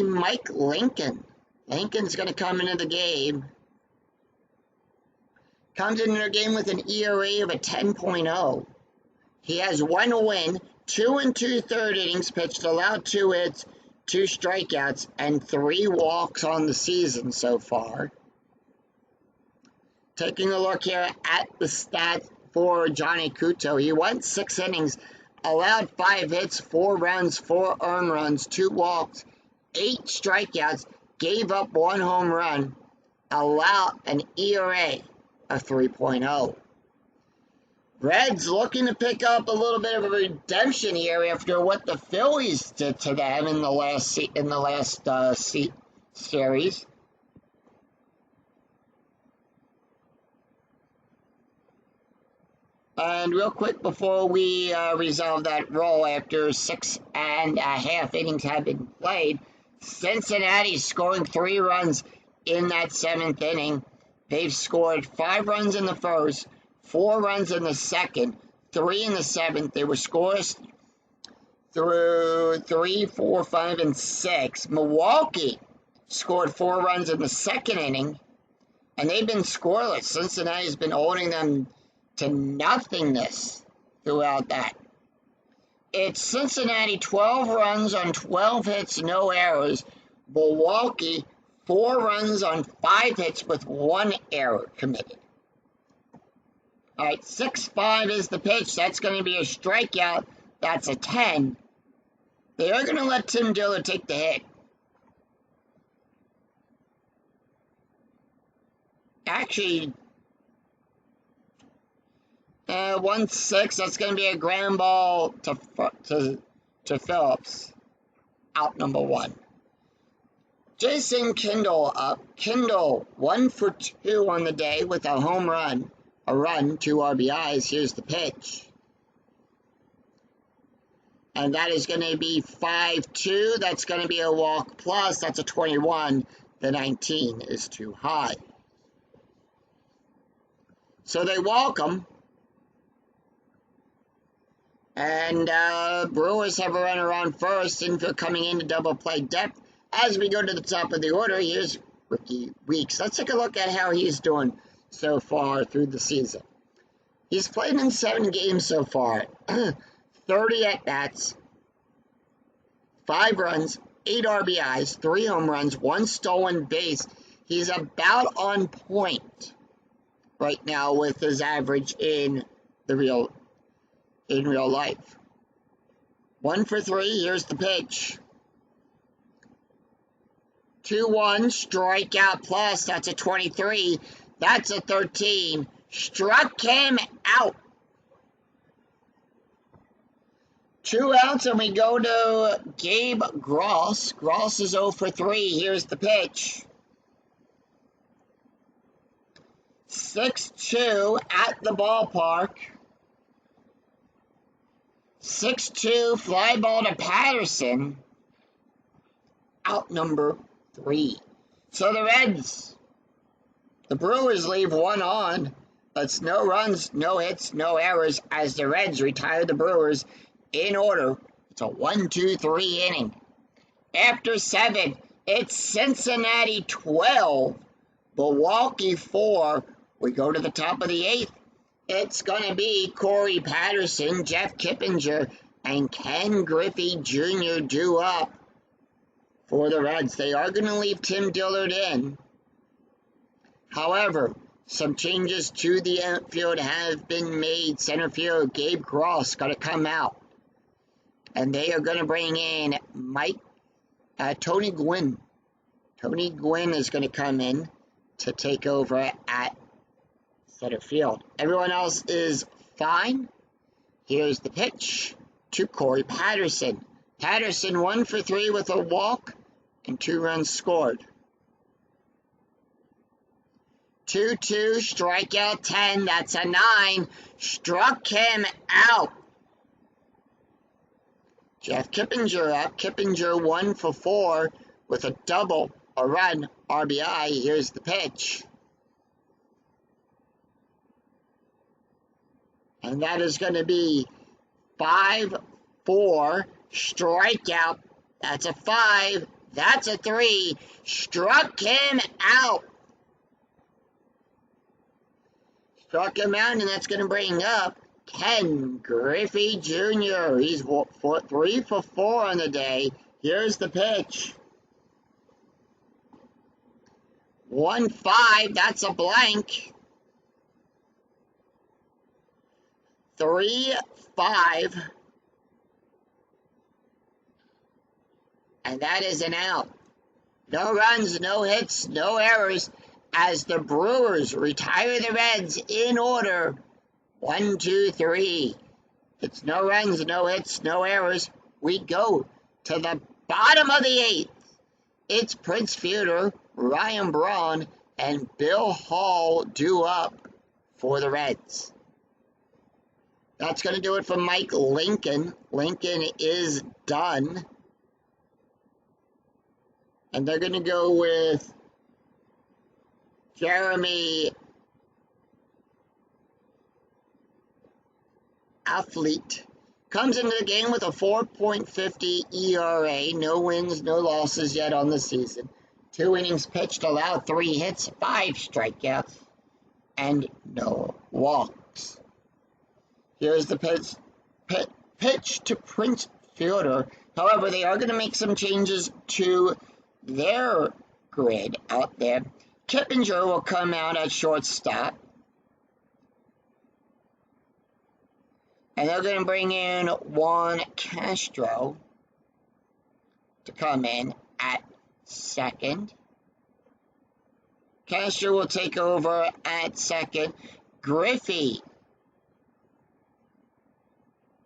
Speaker 1: Mike Lincoln. Lincoln's going to come into the game. Comes into the game with an ERA of a 10.0. He has 1 win, 2 2/3 innings pitched, allowed 2 hits, 2 strikeouts, and 3 walks on the season so far. Taking a look here at the stats for Johnny Cueto, he went 6 innings, allowed 5 hits, 4 runs, 4 earned runs, 2 walks, 8 strikeouts, gave up 1 home run, allowed an ERA of 3.0. Reds looking to pick up a little bit of a redemption here after what the Phillies did to them in the last series. And real quick before we resolve that roll after 6.5 innings have been played, Cincinnati scoring 3 runs in that 7th inning. They've scored 5 runs in the first, 4 runs in the second, 3 in the 7th. They were scores through 3, 4, 5, and 6. Milwaukee scored 4 runs in the 2nd inning, and they've been scoreless. Cincinnati's been holding them to nothingness throughout that. It's Cincinnati 12 runs on 12 hits, no errors. Milwaukee 4 runs on 5 hits with 1 error committed. All right, 6-5 is the pitch. That's going to be a strikeout. That's a 10. They are going to let Tim Dillard take the hit. Actually, 1-6. That's going to be a ground ball to Phillips. Out number 1. Jason Kindle up. Kindle 1 for 2 on the day with a home run. A run, 2 RBIs. Here's the pitch. And that is going to be 5-2. That's going to be a walk plus. That's a 21. The 19 is too high. So they walk him. And Brewers have a runner on first. Infield coming into double play depth. As we go to the top of the order, here's Rookie Weeks. Let's take a look at how he's doing so far through the season. He's played in 7 games so far. 30 at-bats, 5 runs, 8 RBIs, 3 home runs, 1 stolen base. He's about on point right now with his average in real life. 1 for 3, here's the pitch. 2-1, strikeout plus, that's a 23. That's a 13. Struck him out. 2 outs, and we go to Gabe Gross. Gross is 0 for 3. Here's the pitch. 6-2 at the ballpark. 6-2 fly ball to Patterson. Out number 3. So the Reds, the Brewers leave 1 on. It's no runs, no hits, no errors as the Reds retire the Brewers in order. It's a 1-2-3 inning. After 7, it's Cincinnati 12, Milwaukee 4. We go to the top of the 8th. It's going to be Corey Patterson, Jeff Kippinger, and Ken Griffey Jr. due up for the Reds. They are going to leave Tim Dillard in. However, some changes to the outfield have been made. Center field, Gabe Gross got to come out. And they are going to bring in Tony Gwynn. Tony Gwynn is going to come in to take over at center field. Everyone else is fine. Here's the pitch to Corey Patterson. Patterson 1 for 3 with a walk and 2 runs scored. 2-2, strikeout 10, that's a 9. Struck him out. Jeff Kippinger up. Kippinger 1 for 4 with a double, a run, RBI. Here's the pitch. And that is going to be 5-4, strikeout. That's a 5. That's a 3. Struck him out. Struck him out, and that's going to bring up Ken Griffey Jr. He's 3 for 4 on the day. Here's the pitch. 1-5, that's a blank. 3-5. And that is an out. No runs, no hits, no errors, as the Brewers retire the Reds in order. 1, 2, 3. It's no runs, no hits, no errors. We go to the bottom of the 8th. It's Prince Fielder, Ryan Braun, and Bill Hall due up for the Reds. That's going to do it for Mike Lincoln. Lincoln is done. And they're going to go with Jeremy Athlete. Comes into the game with a 4.50 ERA. No wins, no losses yet on the season. 2 innings pitched, allowed 3 hits, 5 strikeouts, and no walks. Here's the pitch to Prince Fielder. However, they are going to make some changes to their grid out there. Kippinger will come out at shortstop. And they're going to bring in Juan Castro to come in at second. Castro will take over at second. Griffey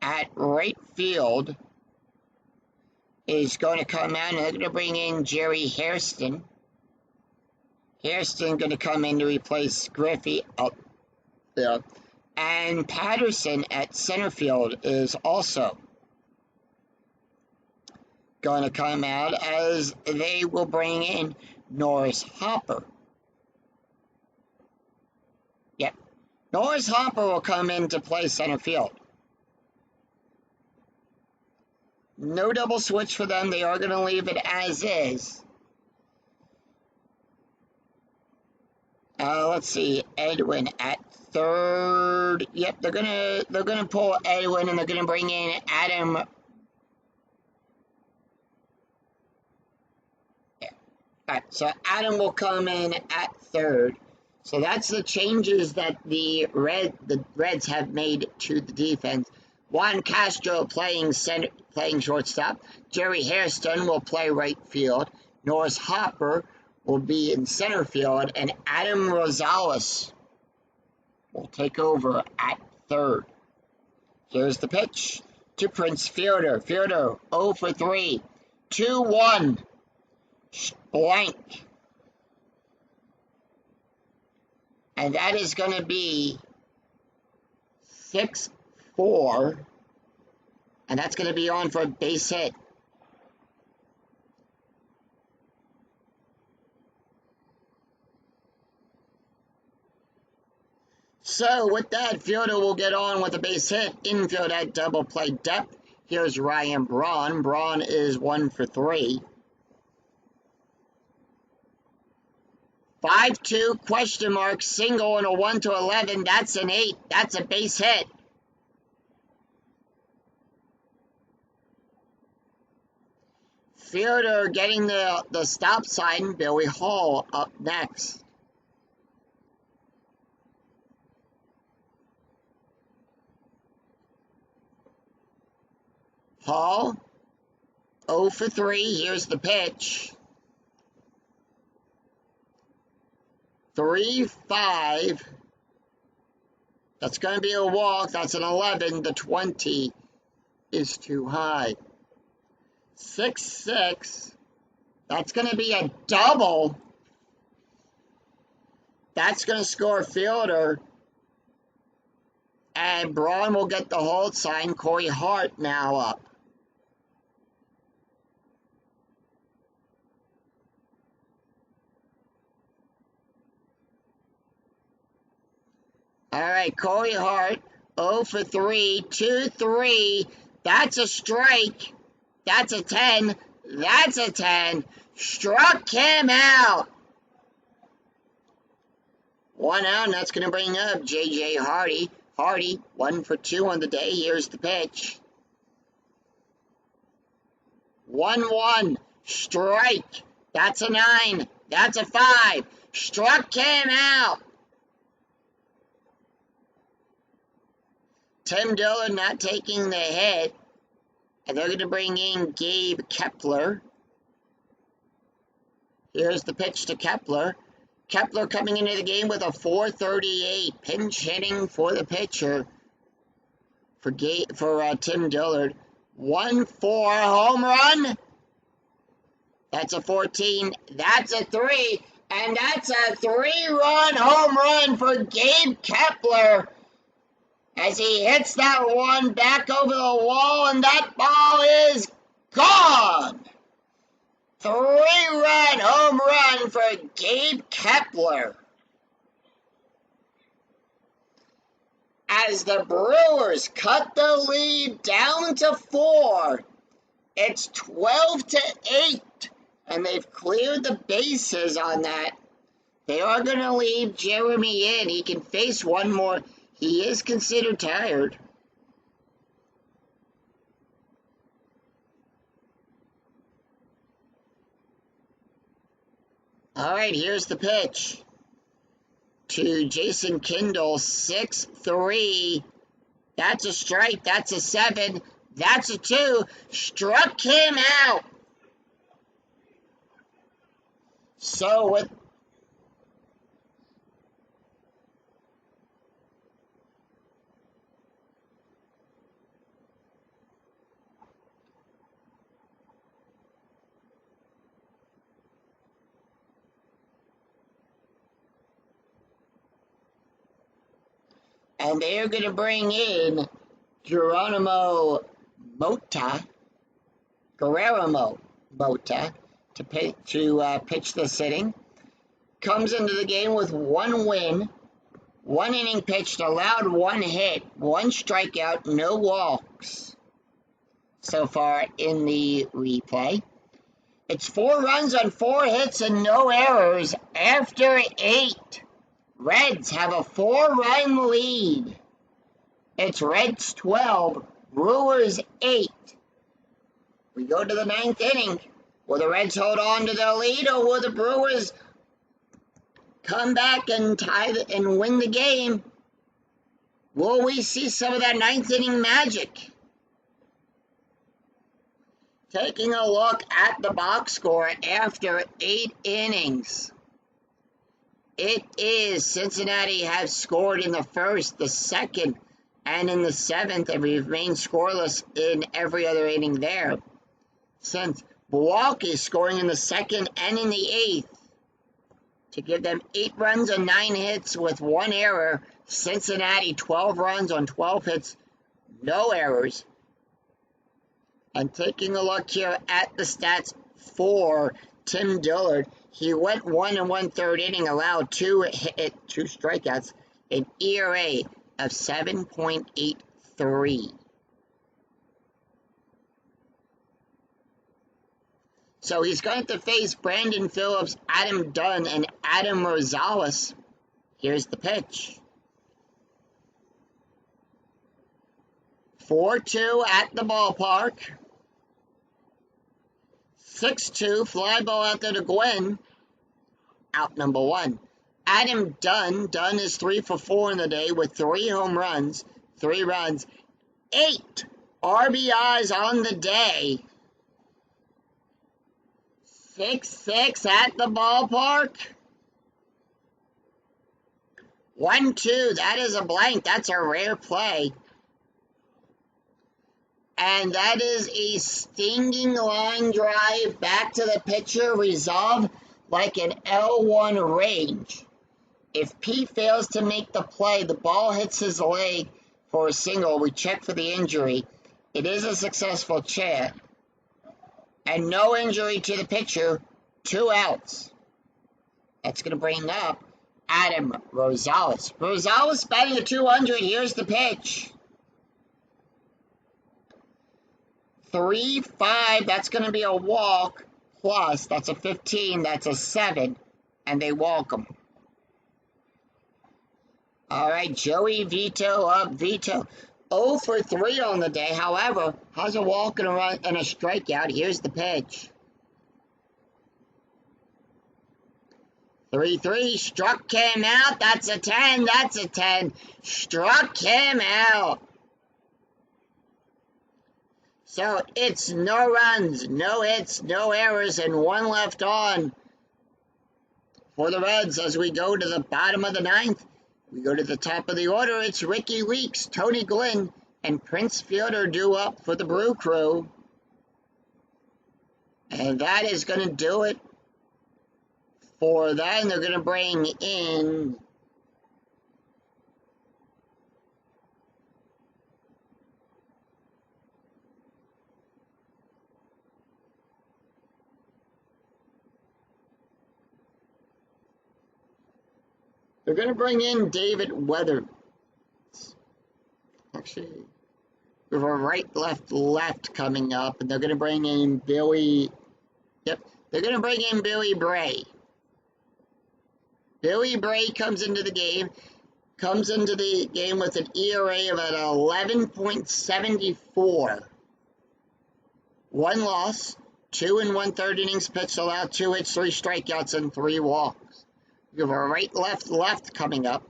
Speaker 1: at right field is going to come out, and they're going to bring in Jerry Hairston. Hairston going to come in to replace Griffey up there. And Patterson at center field is also going to come out, as they will bring in Norris Hopper. Yep. Norris Hopper will come in to play center field. No double switch for them. They are going to leave it as is. Let's see. Edwin at third. Yep, they're gonna pull Edwin, and they're gonna bring in Adam. Yeah. All right, so Adam will come in at third. So that's the changes that the Reds have made to the defense. Juan Castro playing shortstop. Jerry Hairston will play right field. Norris Hopper will be in center field, and Adam Rosales will take over at third. Here's the pitch to Prince Fielder. Fielder 0 for 3. 2-1. Blank. And that is going to be 6-4. And that's going to be on for a base hit. So with that, Fielder will get on with a base hit. Infield at double play depth. Here's Ryan Braun. Braun is 1 for 3. 5-2, question mark, single, and a 1-11. That's an 8. That's a base hit. Fielder getting the stop sign, Billy Hall up next. Hall, 0 for 3. Here's the pitch. 3-5. That's going to be a walk. That's an 11. The 20 is too high. 6-6. That's going to be a double. That's going to score Fielder. And Braun will get the hold sign. Corey Hart now up. All right, Corey Hart, 0 for 3, 2-3. That's a strike. That's a 10. That's a 10. Struck him out. 1 out, and that's going to bring up J.J. Hardy. Hardy, 1 for 2 on the day. Here's the pitch. 1-1. Strike. That's a 9. That's a 5. Struck him out. Tim Dillon not taking the hit. And they're going to bring in Gabe Kepler. Here's the pitch to Kepler. Kepler coming into the game with a .438. Pinch hitting for the pitcher for Tim Dillard. 1-4 home run. That's a 14. That's a 3. And that's a 3-run home run for Gabe Kepler, as he hits that one back over the wall, and that ball is gone. 3-run home run for Gabe Kepler, as the Brewers cut the lead down to 4. It's 12-8, and they've cleared the bases on that. They are going to leave Jeremy in. He can face one more. He is considered tired. All right, here's the pitch to Jason Kindle, 6-3. That's a strike. That's a 7. That's a 2. Struck him out. So with and they're going to bring in Guillermo Mota to pitch the sitting. Comes into the game with 1 win, 1 inning pitched, allowed 1 hit, 1 strikeout, no walks so far in the replay. It's 4 runs on 4 hits and no errors after 8. Reds have a 4-run lead. It's Reds 12, Brewers 8. We go to the 9th inning. Will the Reds hold on to their lead, or will the Brewers come back and and win the game? Will we see some of that 9th inning magic? Taking a look at the box score after 8 innings. It is Cincinnati has scored in the 1st, the 2nd, and in the 7th, and remained scoreless in every other inning there. Since Milwaukee scoring in the 2nd and in the 8th to give them 8 runs and 9 hits with 1 error. Cincinnati 12 runs on 12 hits, no errors. And taking a look here at the stats for Tim Dillard, he went 1 1/3 inning, allowed 2 strikeouts, an ERA of 7.83. So he's going to face Brandon Phillips, Adam Dunn, and Adam Rosales. Here's the pitch. 4-2 at the ballpark. 6-2, fly ball out there to Gwynn. Out number 1. Adam Dunn. Dunn is 3 for 4 in the day with 3 home runs, 3 runs, 8 RBIs on the day. 6-6 at the ballpark. 1-2, that is a blank. That's a rare play. And that is a stinging line drive back to the pitcher, resolved like an L1 range. If Pete fails to make the play, the ball hits his leg for a single. We check for the injury. It is a successful chat. And no injury to the pitcher, 2 outs. That's going to bring up Adam Rosales. Rosales batting at 200. Here's the pitch. 3-5. That's going to be a walk. Plus, that's a 15. That's a 7. And they walk him. All right, Joey Vito up. Vito 0 for 3 on the day. However, has a walk and a run and a strikeout. Here's the pitch. 3-3. Struck him out. That's a 10. That's a 10. Struck him out. So it's no runs, no hits, no errors, and 1 left on for the Reds as we go to the bottom of the 9th. We go to the top of the order. It's Ricky Weeks, Tony Gwynn, and Prince Fielder due up for the Brew Crew. And that is going to do it for that. And they're going to bring in David Weather. Actually, we have a right, left coming up, and they're going to bring in Billy. Yep, they're going to bring in Billy Bray. Billy Bray comes into the game with an ERA of at 11.74. 1 loss, 2 1/3 innings pitched, allowed 2 hits, 3 strikeouts, and 3 walks. We have a right, left coming up.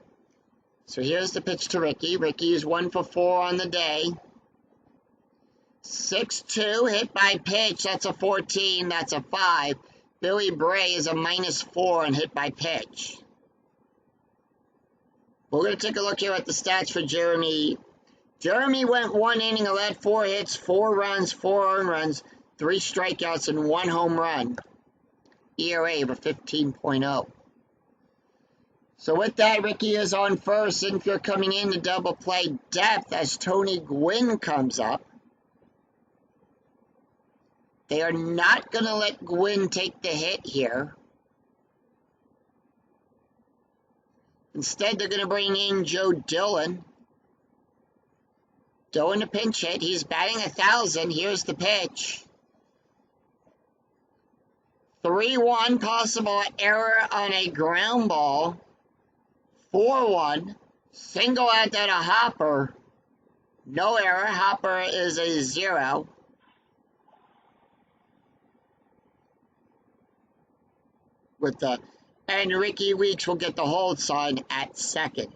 Speaker 1: So here's the pitch to Ricky. Ricky is 1 for 4 on the day. 6-2, hit by pitch. That's a 14. That's a 5. Billy Bray is a -4 on hit by pitch. We're going to take a look here at the stats for Jeremy. Jeremy went 1 inning, allowed 4 hits, 4 runs, 4 earned runs, 3 strikeouts, and 1 home run. ERA of a 15.0. So with that, Ricky is on first. And if you're coming in to double play depth as Tony Gwynn comes up, they are not going to let Gwynn take the hit here. Instead, they're going to bring in Joe Dillon. Dillon to pinch hit. He's batting 1,000. Here's the pitch. 3-1, possible error on a ground ball. 4-1, single out there to Hopper. No error. Hopper is a 0. And Ricky Weeks will get the hold sign at second.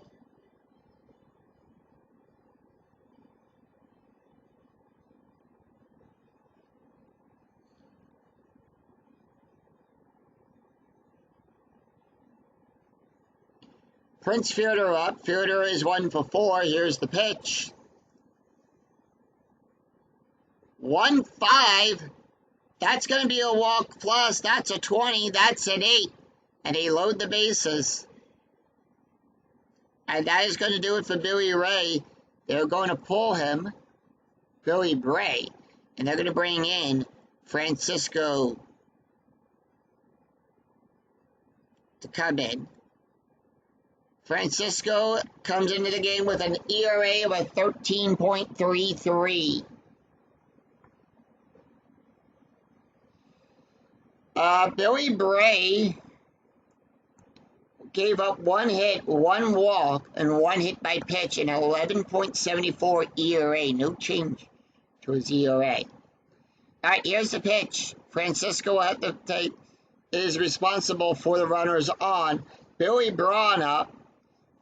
Speaker 1: Prince Fielder up. Fielder is 1 for 4. Here's the pitch. 1-5. That's going to be a walk plus. That's a 20. That's an 8. And they load the bases. And that is going to do it for Billy Ray. They're going to pull him, Billy Bray. And they're going to bring in Francisco to come in. Francisco comes into the game with an ERA of a 13.33. Billy Bray gave up 1 hit, 1 walk, and 1 hit by pitch, and 11.74 ERA. No change to his ERA. All right, here's the pitch. Francisco will have to take, is responsible for the runners on. Billy Braun up.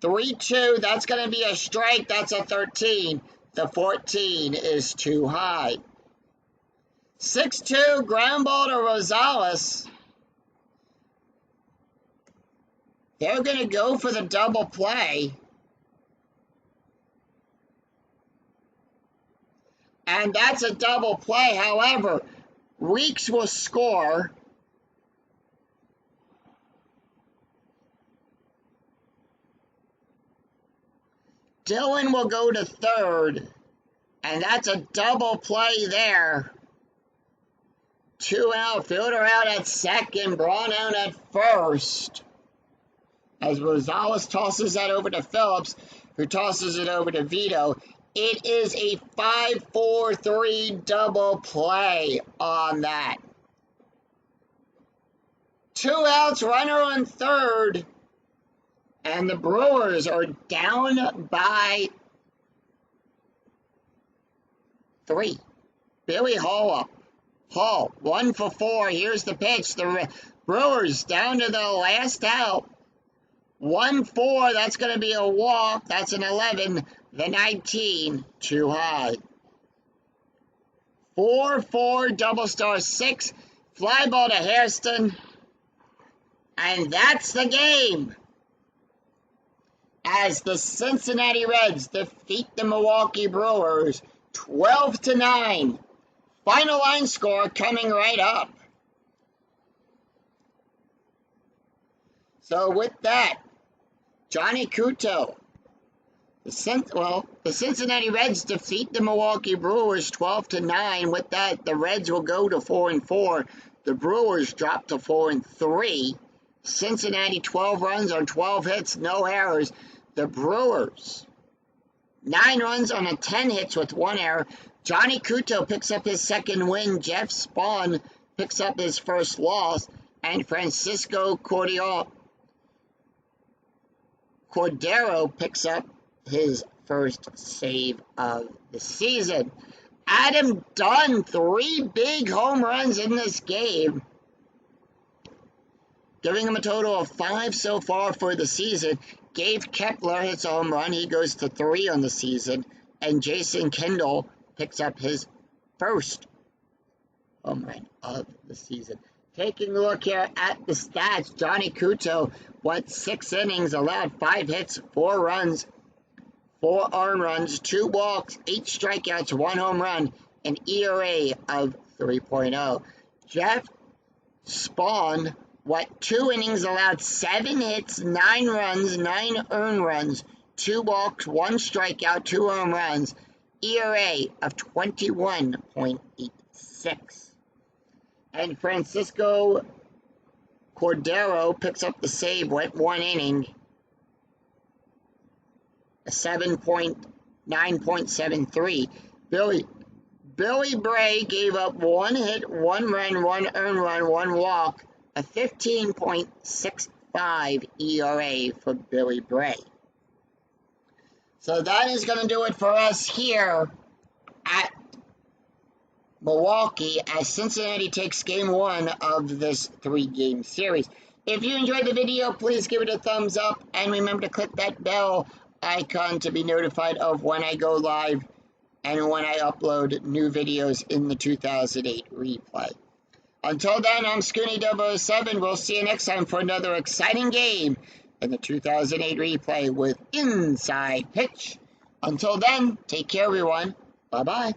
Speaker 1: 3-2, that's going to be a strike. That's a 13. The 14 is too high. 6-2, ground ball to Rosales. They're going to go for the double play. And that's a double play. However, Weeks will score. Dillon will go to third. And that's a double play there. 2 out, Fielder out at second, Braun out at first. As Rosales tosses that over to Phillips, who tosses it over to Vito. It is a 5-4-3 double play on that. 2 outs, runner on third. And the Brewers are down by 3. Billy Hall up. Hall, 1 for 4. Here's the pitch. The Brewers down to the last out. 1-4. That's going to be a walk. That's an 11. The 19, too high. 4-4, double star 6. Fly ball to Hairston. And that's the game. As the Cincinnati Reds defeat the Milwaukee Brewers 12-9. Final line score coming right up. So with that, Johnny Cueto. The Cincinnati Reds defeat the Milwaukee Brewers 12-9. With that, the Reds will go to 4-4. The Brewers drop to 4-3. Cincinnati 12 runs on 12 hits, no errors. The Brewers 9 runs on 10 hits with 1 error. Johnny Cueto picks up his second win. Jeff Spahn picks up his first loss. And Francisco Cordero picks up his first save of the season. Adam Dunn, 3 big home runs in this game, giving him a total of 5 so far for the season. Gabe Kepler hits a home run. He goes to 3 on the season. And Jason Kendall picks up his first home run of the season. Taking a look here at the stats, Johnny Cueto went 6 innings, allowed 5 hits, 4 runs, 4 earned runs, 2 walks, 8 strikeouts, 1 home run, an ERA of 3.0. Jeff Spahn went 2 innings, allowed 7 hits, 9 runs, 9 earned runs, 2 walks, 1 strikeout, 2 home runs, ERA of 21.86. And Francisco Cordero picks up the save, went 1 inning, a 9.73. Billy Bray gave up 1 hit, 1 run, 1 earned run, 1 walk, a 15.65 ERA for Billy Bray. So that is going to do it for us here at Milwaukee as Cincinnati takes game 1 of this 3-game series. If you enjoyed the video, please give it a thumbs up and remember to click that bell icon to be notified of when I go live and when I upload new videos in the 2008 replay. Until then, I'm Scooney007. We'll see you next time for another exciting game in the 2008 replay with Inside Pitch. Until then, take care, everyone. Bye-bye.